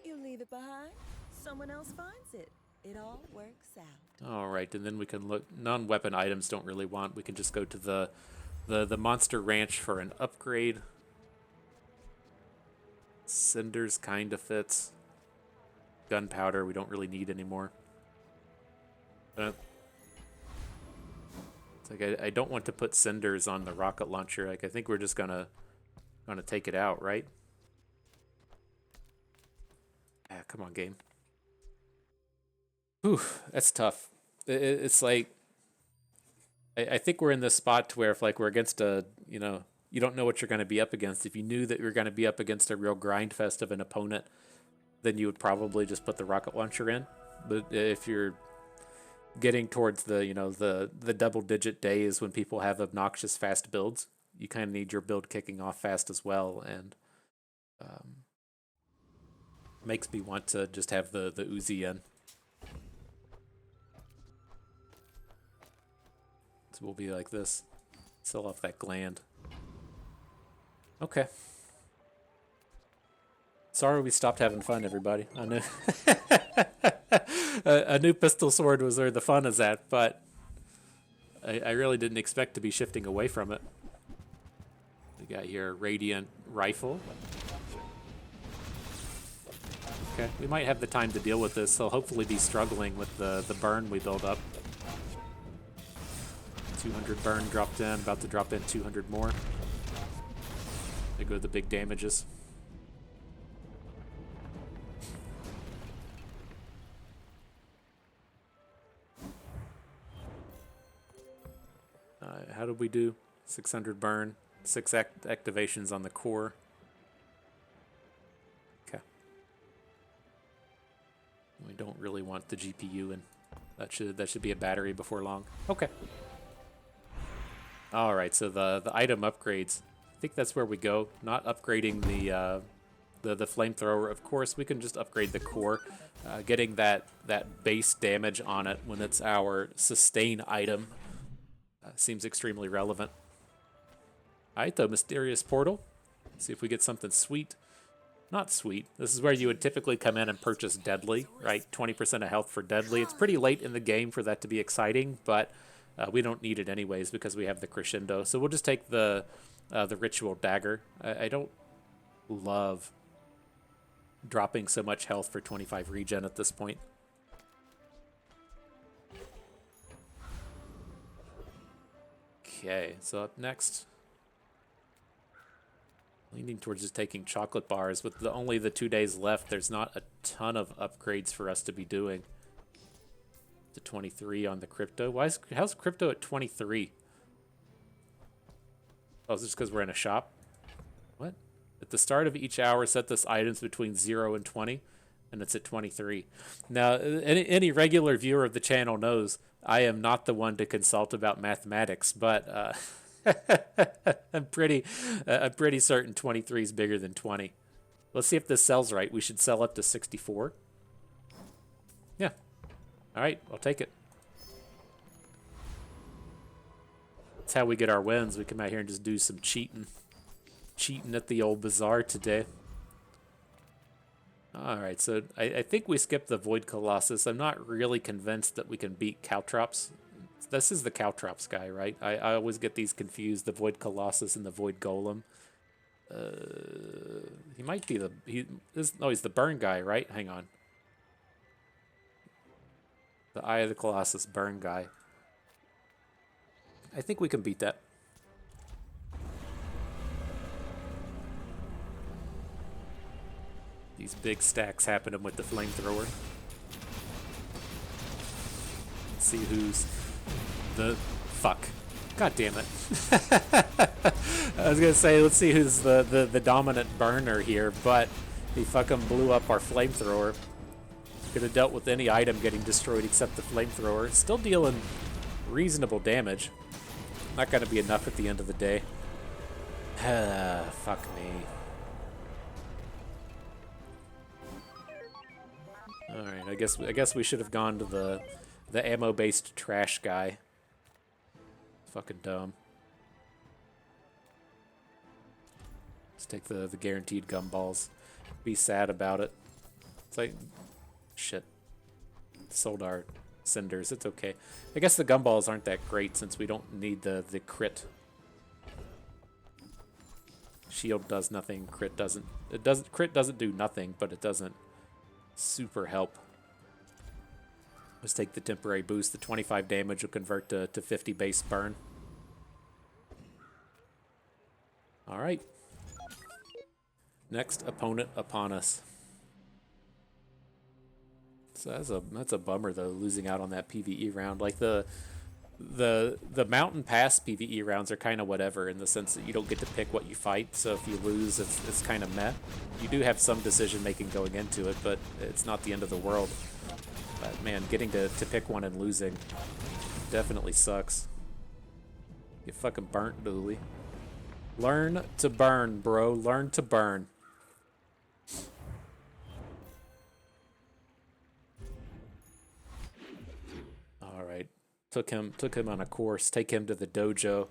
You leave it behind, someone else finds it. It all works out. All right, and then we can look. Non-weapon items don't really want. We can just go to the monster ranch for an upgrade. Cinders kind of fits. Gunpowder we don't really need anymore. It's like I don't want to put cinders on the rocket launcher. Like, I think we're just gonna take it out, right? Ah, come on, game. Whew, that's tough. It's like I think we're in this spot to where if like we're against a, you know, you don't know what you're going to be up against. If you knew that you're going to be up against a real grind fest of an opponent, then you would probably just put the rocket launcher in. But if you're getting towards the, you know, the double digit days when people have obnoxious fast builds, you kind of need your build kicking off fast as well, and makes me want to just have the Uzi in. So we'll be like this. Sell off that gland. Okay. Sorry we stopped having fun, everybody. I knew a new pistol sword was where the fun is at, but I really didn't expect to be shifting away from it. We got here a radiant rifle. Okay, we might have the time to deal with this. They'll hopefully be struggling with the burn we build up. 200 burn dropped in, about to drop in 200 more. There go the big damages. How did we do? 600 burn, 6 activations on the core. Okay. We don't really want the GPU in. That should be a battery before long. Okay. All right, so the item upgrades. I think that's where we go. Not upgrading the flamethrower. Of course, we can just upgrade the core. Getting that base damage on it when it's our sustain item seems extremely relevant. All right, though, mysterious portal. See if we get something sweet. Not sweet. This is where you would typically come in and purchase deadly, right? 20% of health for deadly. It's pretty late in the game for that to be exciting, but we don't need it anyways because we have the crescendo. So we'll just take the ritual dagger. I don't love dropping so much health for 25 regen at this point. Okay, so up next, leaning towards just taking chocolate bars. With only the 2 days left, there's not a ton of upgrades for us to be doing. To 23 on the crypto. How's crypto at 23? Oh, is this because we're in a shop? What? At the start of each hour, set this items between 0 and 20, and it's at 23. Now, any regular viewer of the channel knows I am not the one to consult about mathematics, but I'm pretty certain 23 is bigger than 20. Let's see if this sells right. We should sell up to 64. Yeah. All right, I'll take it. That's how we get our wins. We come out here and just do some cheating. Cheating at the old Bazaar today. All right, so I think we skipped the Void Colossus. I'm not really convinced that we can beat Caltrops. This is the Caltrops guy, right? I always get these confused, the Void Colossus and the Void Golem. He might be he's the burn guy, right? Hang on. The Eye of the Colossus burn guy. I think we can beat that. These big stacks happening with the flamethrower. Let's see who's the fuck. God damn it. I was gonna say, let's see who's the dominant burner here, but he fucking blew up our flamethrower. Could have dealt with any item getting destroyed except the flamethrower. It's still dealing reasonable damage. Not gonna be enough at the end of the day. Fuck me. Alright, I guess we should have gone to the ammo-based trash guy. Fucking dumb. Let's take the guaranteed gumballs. Be sad about it. It's like, shit. Sold our cinders. It's okay. I guess the gumballs aren't that great since we don't need the crit. Shield does nothing. Crit doesn't. Crit doesn't do nothing, but it doesn't super help. Let's take the temporary boost. The 25 damage will convert to 50 base burn. Alright. Next opponent upon us. So that's a bummer though, losing out on that PvE round. Like the Mountain Pass PvE rounds are kind of whatever in the sense that you don't get to pick what you fight. So if you lose, it's kind of meh. You do have some decision making going into it, but it's not the end of the world. But man, getting to pick one and losing definitely sucks. Get fucking burnt, Dooley. Learn to burn, bro. Learn to burn. All right. Took him on a course. Take him to the dojo.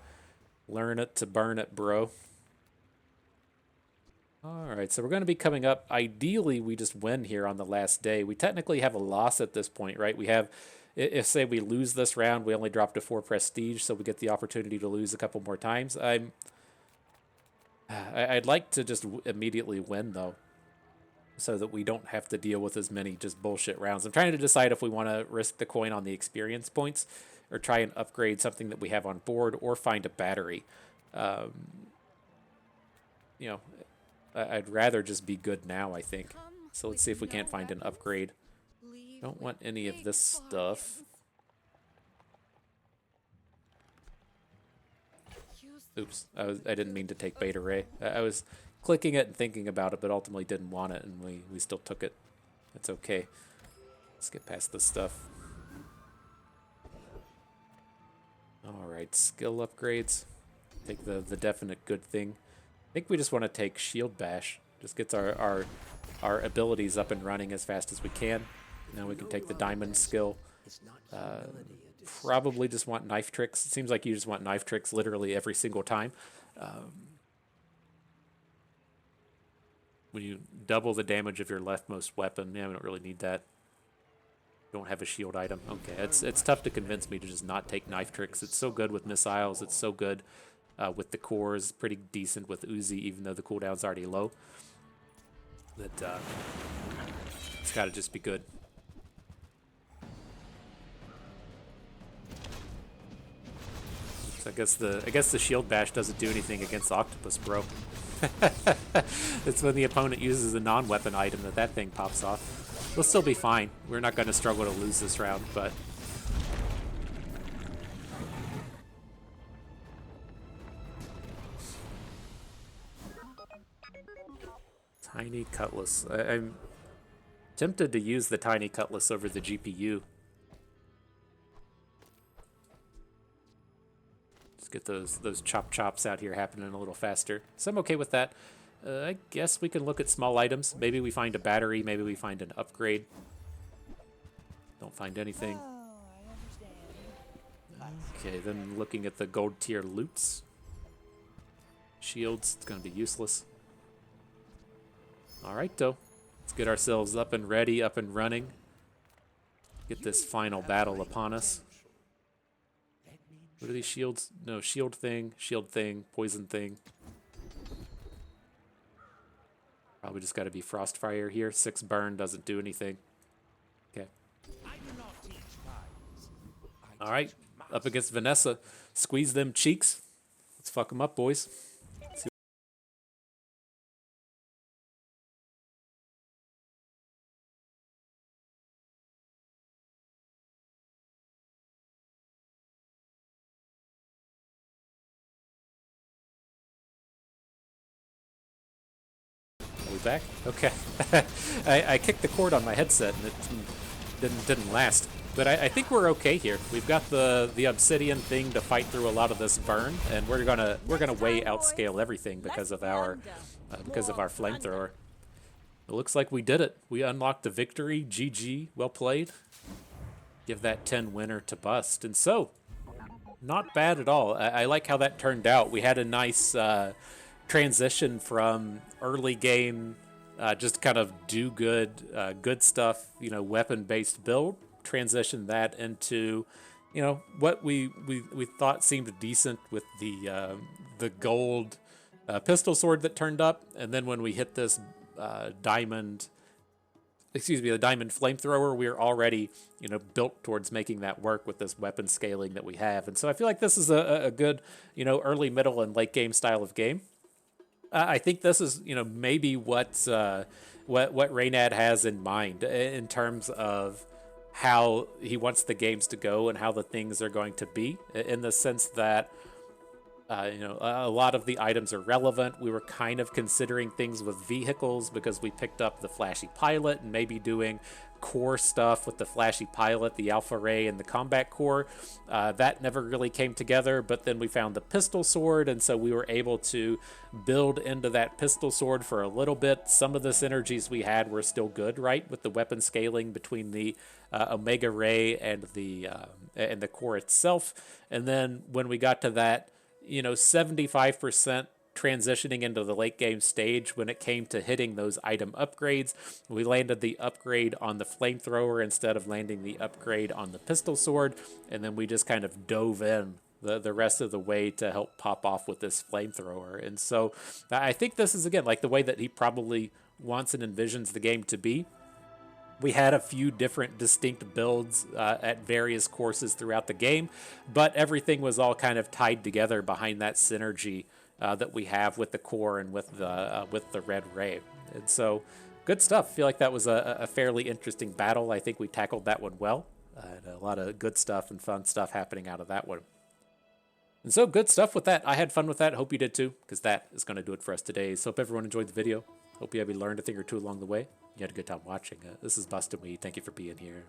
Learn it to burn it, bro. All right, so we're going to be coming up. Ideally, we just win here on the last day. We technically have a loss at this point, right? We have, if say we lose this round, we only drop to 4 prestige, so we get the opportunity to lose a couple more times. I'd like to just immediately win, though, so that we don't have to deal with as many just bullshit rounds. I'm trying to decide if we want to risk the coin on the experience points or try and upgrade something that we have on board or find a battery. You know, I'd rather just be good now, I think. So let's see if we can't find an upgrade. Don't want any of this stuff. Oops, I didn't mean to take Beta Ray. I was clicking it and thinking about it, but ultimately didn't want it, and we still took it. That's okay. Let's get past this stuff. Alright, skill upgrades. Take the definite good thing. I think we just want to take Shield Bash. Just gets our abilities up and running as fast as we can. Now we can take the Diamond skill. Probably just want Knife Tricks. It seems like you just want Knife Tricks literally every single time. When you double the damage of your leftmost weapon, yeah, we don't really need that. Don't have a shield item. Okay, it's tough to convince me to just not take Knife Tricks. It's so good with missiles. It's so good with the cores. Pretty decent with Uzi, even though the cooldown's already low. That it's got to just be good. So I guess the shield bash doesn't do anything against Octopus, bro. It's when the opponent uses a non-weapon item that thing pops off. We'll still be fine. We're not going to struggle to lose this round, but Tiny Cutlass. I'm tempted to use the Tiny Cutlass over the GPU. Let's get those chops out here happening a little faster. So I'm okay with that. I guess we can look at small items. Maybe we find a battery. Maybe we find an upgrade. Don't find anything. Okay, then looking at the gold tier loots. Shields, it's going to be useless. Alright, though. Let's get ourselves up and ready, up and running. Get this final battle upon us. What are these shields? No, shield thing, poison thing. Probably just got to be Frostfire here. 6 burn doesn't do anything. Okay. All right, up against Vanessa. Squeeze them cheeks. Let's fuck them up, boys. Are we back? Okay. I kicked the cord on my headset and it didn't last. But I think we're okay here. We've got the obsidian thing to fight through a lot of this burn, and we're gonna way outscale everything because of our flamethrower. It looks like we did it. We unlocked the victory. GG. Well played. Give that 10 winner to Bust. And so, not bad at all. I like how that turned out. We had a nice transition from early game, just kind of do good, good stuff, weapon-based build, transition that into, what we thought seemed decent with the gold pistol sword that turned up, and then when we hit this the diamond flamethrower, we're already, built towards making that work with this weapon scaling that we have. And so I feel like this is a good, early, middle, and late game style of game. I think this is, maybe what Reynad has in mind in terms of how he wants the games to go and how the things are going to be, in the sense that a lot of the items are relevant. We were kind of considering things with vehicles because we picked up the flashy pilot and maybe doing core stuff with the flashy pilot, the alpha ray, and the combat core. That never really came together, but then we found the pistol sword, and so we were able to build into that pistol sword for a little bit. Some of the synergies we had were still good, right, with the weapon scaling between the omega ray and the core itself. And then when we got to that 75% transitioning into the late game stage, when it came to hitting those item upgrades, we landed the upgrade on the flamethrower instead of landing the upgrade on the pistol sword, and then we just kind of dove in the rest of the way to help pop off with this flamethrower. And so I think this is, again, like the way that he probably wants and envisions the game to be. We had a few different distinct builds at various courses throughout the game, but everything was all kind of tied together behind that synergy that we have with the core and with the red ray. And so, good stuff. I feel like that was a fairly interesting battle. I think we tackled that one well. And a lot of good stuff and fun stuff happening out of that one. And so, good stuff with that. I had fun with that. Hope you did too, because that is going to do it for us today. So, hope everyone enjoyed the video. Hope you learned a thing or two along the way. You had a good time watching. This is Bustin' Weed. Thank you for being here.